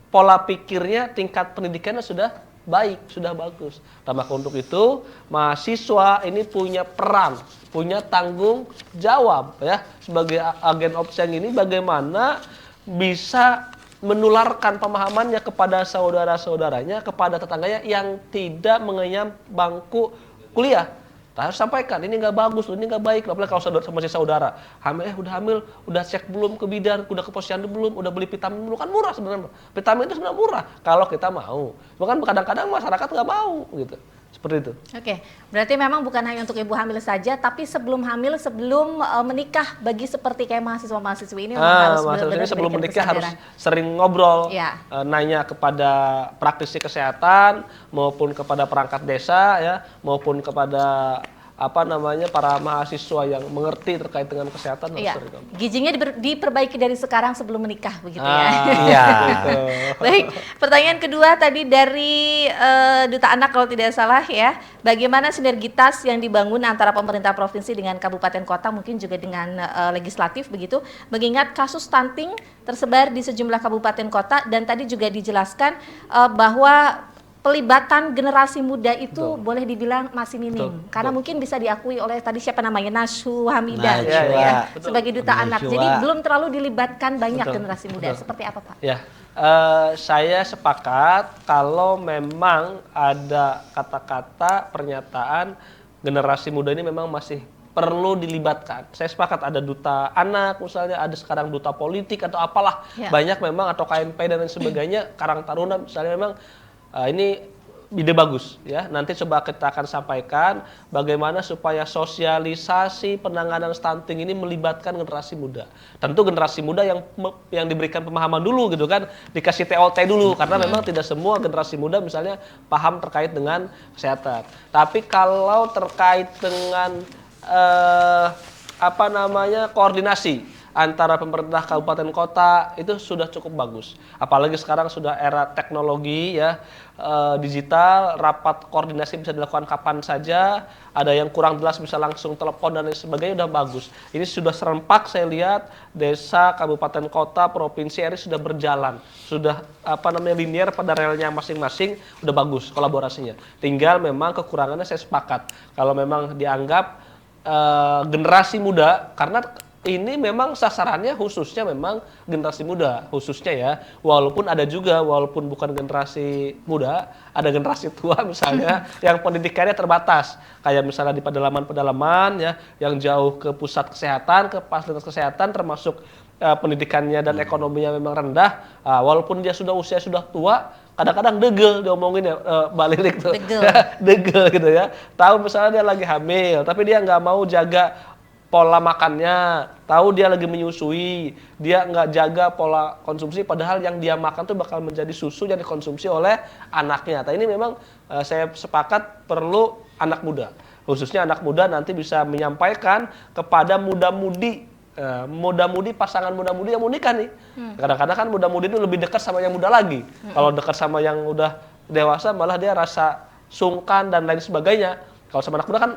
Speaker 2: pola pikirnya tingkat pendidikannya sudah baik, sudah bagus. Nah, maka untuk itu mahasiswa ini punya peran, punya tanggung jawab ya sebagai agen of change ini bagaimana bisa menularkan pemahamannya kepada saudara-saudaranya, kepada tetangganya yang tidak mengenyam bangku kuliah. Nah, harus sampaikan, ini nggak bagus, ini nggak baik. Apalagi kalau sama si saudara, udah hamil, udah cek belum ke bidan, udah ke posyandu belum, udah beli vitamin belum, kan murah sebenarnya. Vitamin itu sebenarnya murah kalau kita mau. Bahkan kadang-kadang masyarakat nggak mau gitu. Seperti itu.
Speaker 1: Oke, berarti memang bukan hanya untuk ibu hamil saja, tapi sebelum hamil, sebelum menikah, bagi seperti kayak mahasiswa-mahasiswi ini memang harus benar-benar
Speaker 2: sebelum
Speaker 1: memberikan
Speaker 2: menikah harus
Speaker 1: kesadaran.
Speaker 2: sering ngobrol,
Speaker 1: Ya.
Speaker 2: nanya kepada praktisi kesehatan maupun kepada perangkat desa ya, maupun kepada para mahasiswa yang mengerti terkait dengan kesehatan.
Speaker 1: Iya,
Speaker 2: harus sering ngobrol.
Speaker 1: gizinya diperbaiki dari sekarang sebelum menikah begitu ya.
Speaker 3: Iya.
Speaker 1: Baik, pertanyaan kedua tadi dari Duta Anak kalau tidak salah ya. Bagaimana sinergitas yang dibangun antara pemerintah provinsi dengan kabupaten kota, mungkin juga dengan legislatif begitu, mengingat kasus stunting tersebar di sejumlah kabupaten kota, dan tadi juga dijelaskan bahwa pelibatan generasi muda itu boleh dibilang masih minim. Karena mungkin bisa diakui oleh tadi siapa namanya, Nashwa Hamidah
Speaker 3: Nashwa.
Speaker 1: gitu ya,
Speaker 2: Betul.
Speaker 1: sebagai Duta Anak.
Speaker 3: Nashwa.
Speaker 1: Jadi belum terlalu dilibatkan banyak
Speaker 2: Betul.
Speaker 1: generasi muda.
Speaker 2: Betul.
Speaker 1: Seperti apa, Pak?
Speaker 2: Ya, saya sepakat kalau memang ada kata-kata pernyataan generasi muda ini memang masih perlu dilibatkan. Saya sepakat, ada duta anak misalnya, ada sekarang duta politik atau apalah,
Speaker 1: Ya.
Speaker 2: banyak memang, atau KNP dan lain sebagainya, Karang Taruna misalnya, memang ini ide bagus ya. Nanti coba kita akan sampaikan bagaimana supaya sosialisasi penanganan stunting ini melibatkan generasi muda. Tentu generasi muda yang diberikan pemahaman dulu gitu kan, dikasih TOT dulu, karena memang tidak semua generasi muda misalnya paham terkait dengan kesehatan. Tapi kalau terkait dengan koordinasi antara pemerintah kabupaten kota itu sudah cukup bagus. Apalagi sekarang sudah era teknologi ya, digital, rapat koordinasi bisa dilakukan kapan saja, ada yang kurang jelas bisa langsung telepon dan lain sebagainya, udah bagus. Ini sudah serempak, saya lihat desa, kabupaten kota, provinsi ini sudah berjalan, sudah linear pada relnya masing-masing, udah bagus kolaborasinya. Tinggal memang kekurangannya, saya sepakat kalau memang dianggap generasi muda, karena ini memang sasarannya khususnya memang generasi muda khususnya ya, walaupun bukan generasi muda, ada generasi tua misalnya yang pendidikannya terbatas, kayak misalnya di pedalaman-pedalaman ya, yang jauh ke pusat kesehatan, ke fasilitas kesehatan, termasuk pendidikannya dan ekonominya memang rendah, walaupun dia usia sudah tua, kadang-kadang degel diomongin ya, Mbak Lilik tuh. Degel gitu ya, tahu misalnya dia lagi hamil tapi dia nggak mau jaga pola makannya, tahu dia lagi menyusui, dia nggak jaga pola konsumsi, padahal yang dia makan tuh bakal menjadi susu yang dikonsumsi oleh anaknya. Nah ini memang saya sepakat perlu anak muda, khususnya anak muda nanti bisa menyampaikan kepada muda-mudi, pasangan muda-mudi yang mau nikah nih. Kadang-kadang kan muda-mudi itu lebih dekat sama yang muda lagi. Kalau dekat sama yang udah dewasa malah dia rasa sungkan dan lain sebagainya. Kalau sama anak muda kan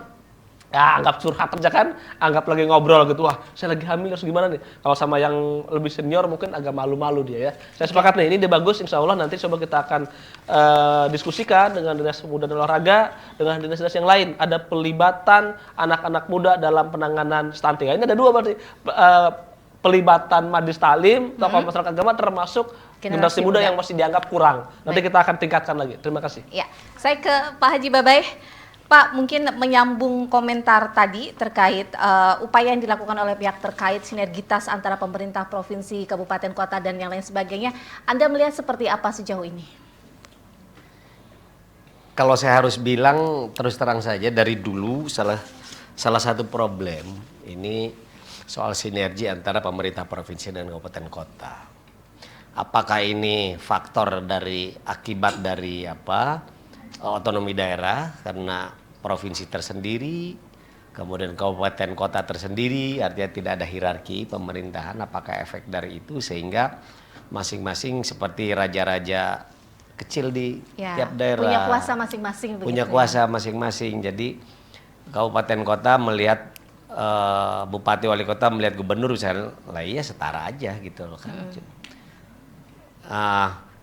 Speaker 2: ya anggap curhat aja kan, anggap lagi ngobrol gitu, wah saya lagi hamil harus gimana nih. Kalau sama yang lebih senior mungkin agak malu-malu dia ya. Saya sepakat nih, ini dia bagus, insya Allah nanti coba kita akan diskusikan dengan Dinas Pemuda dan Olahraga, dengan dinas-dinas yang lain. Ada pelibatan anak-anak muda dalam penanganan stunting. Ini ada dua berarti, pelibatan Majlis Taklim, tokoh masyarakat agama, termasuk generasi muda yang masih dianggap kurang. Nanti kita akan tingkatkan lagi. Terima kasih.
Speaker 1: Ya, saya ke Pak Haji Babai. Pak, mungkin menyambung komentar tadi terkait upaya yang dilakukan oleh pihak terkait sinergitas antara pemerintah provinsi, kabupaten, kota, dan yang lain sebagainya. Anda melihat seperti apa sejauh ini?
Speaker 3: Kalau saya harus bilang terus terang saja, dari dulu salah satu problem ini soal sinergi antara pemerintah provinsi dan kabupaten kota. Apakah ini faktor akibat dari otonomi daerah karena provinsi tersendiri, kemudian kabupaten kota tersendiri, artinya tidak ada hierarki pemerintahan, apakah efek dari itu sehingga masing-masing seperti raja-raja kecil di tiap daerah
Speaker 1: punya kuasa masing-masing,
Speaker 3: punya kuasa masing-masing. Jadi kabupaten kota melihat bupati wali kota melihat gubernur misalnya, lah iya setara aja gitu loh kan.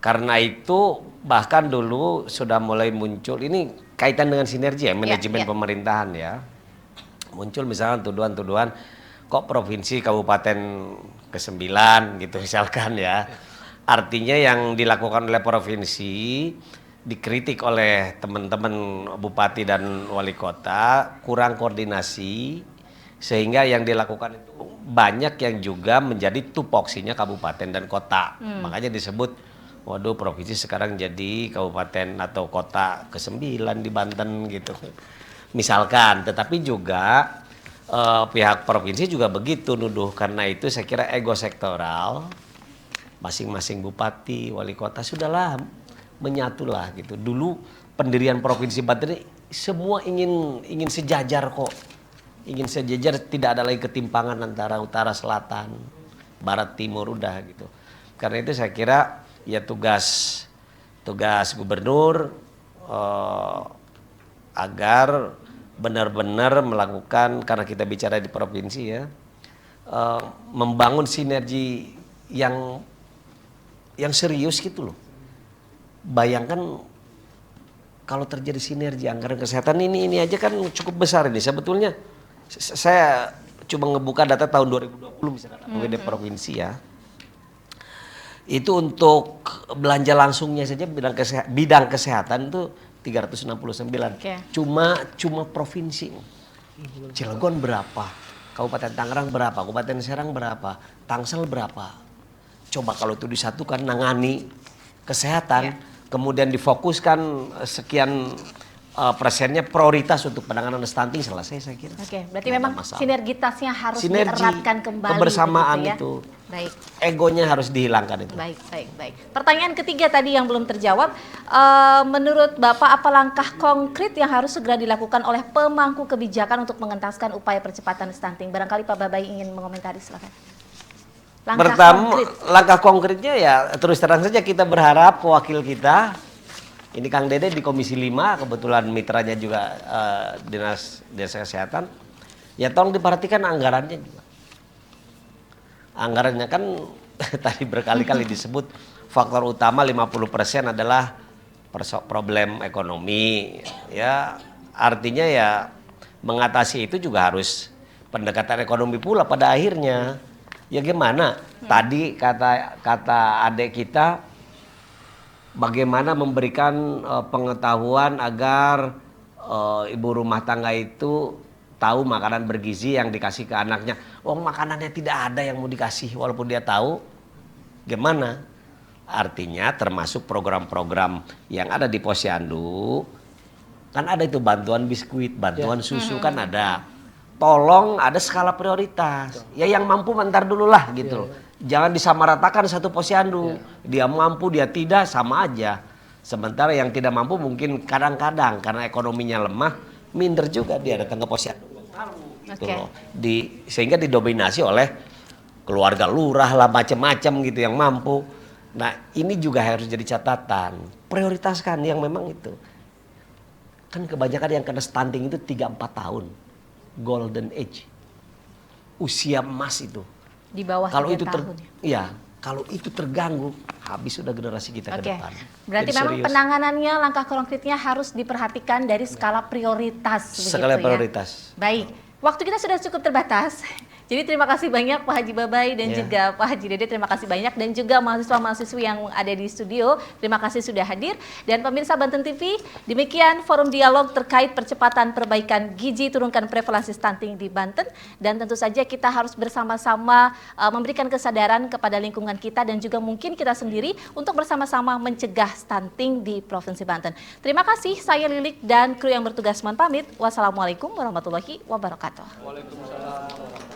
Speaker 3: Karena itu bahkan dulu sudah mulai muncul, ini kaitan dengan sinergi ya, manajemen pemerintahan ya. Muncul misalnya tuduhan-tuduhan, kok provinsi kabupaten ke-9 gitu misalkan ya. Artinya yang dilakukan oleh provinsi dikritik oleh teman-teman bupati dan wali kota, kurang koordinasi, sehingga yang dilakukan itu banyak yang juga menjadi tupoksinya kabupaten dan kota. Makanya disebut waduh provinsi sekarang jadi kabupaten atau kota ke-9 di Banten gitu. Misalkan, tetapi juga pihak provinsi juga begitu nuduh, karena itu saya kira ego sektoral masing-masing bupati, wali kota sudahlah menyatulah gitu. Dulu pendirian provinsi Banten ini semua ingin sejajar kok. Ingin sejajar, tidak ada lagi ketimpangan antara utara selatan, barat timur, udah gitu. Karena itu saya kira ya tugas gubernur agar benar-benar melakukan, karena kita bicara di provinsi ya, membangun sinergi yang serius gitu loh. Bayangkan kalau terjadi sinergi anggaran kesehatan ini aja kan cukup besar ini. Sebetulnya saya coba ngebuka data tahun 2020 misalkan APBD provinsi ya. Itu untuk belanja langsungnya saja bidang kesehatan itu 369.
Speaker 1: Oke.
Speaker 3: Cuma provinsi. Cilegon berapa? Kabupaten Tangerang berapa? Kabupaten Serang berapa? Tangsel berapa? Coba kalau itu disatukan nangani kesehatan, kemudian difokuskan sekian persennya prioritas untuk penanganan stunting, selesai saya kira.
Speaker 1: Oke, berarti
Speaker 3: Nggak ada
Speaker 1: memang
Speaker 3: masalah.
Speaker 1: sinergitasnya harus
Speaker 3: Sinergi,
Speaker 1: dieratkan kembali.
Speaker 3: kebersamaan
Speaker 1: begitu ya.
Speaker 3: itu.
Speaker 1: Baik.
Speaker 3: Egonya harus dihilangkan itu.
Speaker 1: Baik. Pertanyaan ketiga tadi yang belum terjawab, menurut Bapak apa langkah konkret yang harus segera dilakukan oleh pemangku kebijakan untuk mengentaskan upaya percepatan stunting? Barangkali Pak Babai ingin mengomentari, silakan.
Speaker 3: Pertama, langkah konkretnya ya terus terang saja kita berharap wakil kita, ini Kang Dede di Komisi 5, kebetulan mitranya juga Dinas Kesehatan, ya tolong diperhatikan anggarannya juga. Anggarannya kan tadi berkali-kali disebut faktor utama 50% adalah problem ekonomi. Ya, artinya ya mengatasi itu juga harus pendekatan ekonomi pula pada akhirnya. Ya gimana? Tadi kata adik kita, bagaimana memberikan pengetahuan agar ibu rumah tangga itu tahu makanan bergizi yang dikasih ke anaknya. Oh, makanannya tidak ada yang mau dikasih walaupun dia tahu. Gimana? Artinya termasuk program-program yang ada di Posyandu, kan ada itu bantuan biskuit, bantuan susu kan ada. Tolong ada skala prioritas. Ya yang mampu mentar dulu lah gitu. Jangan disamaratakan satu Posyandu. Dia mampu, dia tidak, sama aja. Sementara yang tidak mampu mungkin kadang-kadang karena ekonominya lemah, minder juga dia datang ke Posyandu. Gitu loh. Sehingga didominasi oleh keluarga lurah lah, macam-macam gitu yang mampu. Nah ini juga harus jadi catatan. Prioritaskan yang memang itu. Kan kebanyakan yang kena stunting itu 3-4 tahun. Golden age. Usia emas itu.
Speaker 1: Di bawah
Speaker 3: kalau
Speaker 1: 3
Speaker 3: itu
Speaker 1: tahun.
Speaker 3: Iya, kalau itu terganggu, habis sudah generasi kita ke depan.
Speaker 1: Berarti
Speaker 3: Jadi
Speaker 1: memang
Speaker 3: serius.
Speaker 1: penanganannya, langkah konkretnya harus diperhatikan dari skala prioritas.
Speaker 3: Skala
Speaker 1: begitu
Speaker 3: prioritas.
Speaker 1: Ya? Baik, waktu kita sudah cukup terbatas. Jadi terima kasih banyak Pak Haji Babai dan juga Pak Haji Dede, terima kasih banyak. Dan juga mahasiswa-mahasiswi yang ada di studio, terima kasih sudah hadir. Dan pemirsa Banten TV, demikian forum dialog terkait percepatan perbaikan gizi, turunkan prevalensi stunting di Banten. Dan tentu saja kita harus bersama-sama memberikan kesadaran kepada lingkungan kita dan juga mungkin kita sendiri untuk bersama-sama mencegah stunting di Provinsi Banten. Terima kasih, saya Lilik dan kru yang bertugas mohon pamit. Wassalamualaikum warahmatullahi wabarakatuh.
Speaker 2: Waalaikumsalam.